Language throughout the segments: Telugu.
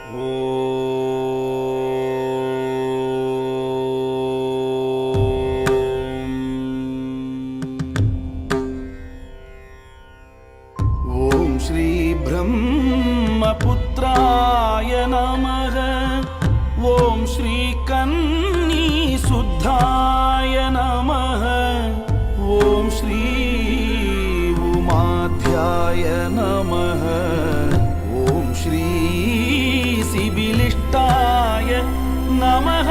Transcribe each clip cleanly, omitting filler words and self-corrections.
ఓం శ్రీ బ్రహ్మపుత్రాయ నమః. ఓం శ్రీ కన్నీ శుద్ధాయ నమః. ఓం శ్రీ ఉమాధ్యాయ నమః. ఓం శ్రీ శిబిలిష్టాయ నమః.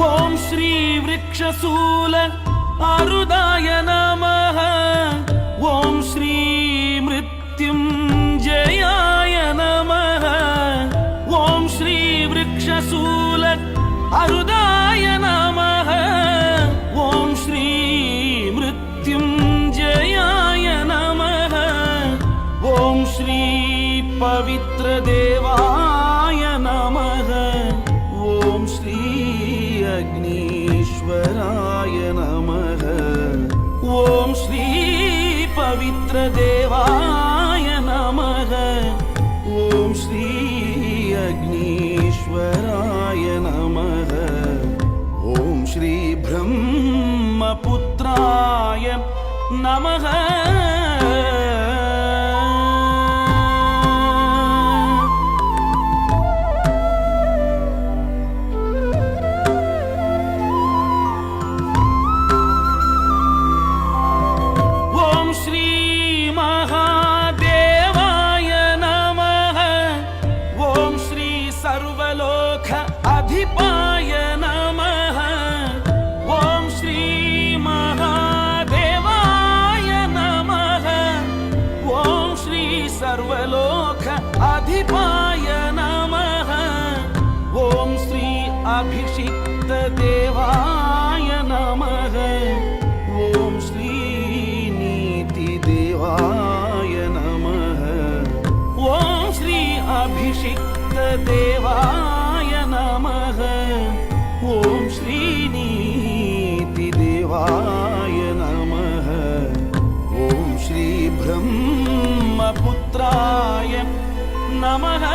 ఓం శ్రీ వృక్షశూల అరుదాయ నమః. ఓం శ్రీ మృత్యుంజయాయ నమః. ఓం శ్రీ వృక్షశూల అరుదాయ నమః. ఓం శ్రీ మృత్యుంజయాయ నమః. ఓం శ్రీ పవిత్రదేవాయ నమః. ఓం శ్రీ అగ్నీశ్వరాయ నమః. ఓం శ్రీ పవిత్రదేవాయ నమః. ఓం శ్రీ అగ్నీశ్వరాయ నమః. ఓం శ్రీ బ్రహ్మపుత్రాయ నమః. ఓం శ్రీ మహాదేవాయ నమః. ఓం శ్రీ సర్వలోక అధిపాయ నమః. ఓం శ్రీ మహాదేవాయ నమః. ఓం శ్రీ సర్వలోక అధిపాయ నమః. ఓం శ్రీ అభిషిక్త దేవాయ నమః. ఓం శ్రీ నీతి దేవాయ నమః. ఓం శ్రీ అభిషిక్త దేవాయ నమః. ఓం శ్రీ నీతి దేవాయ నమః. ఓం శ్రీ బ్రహ్మపుత్రాయ నమః.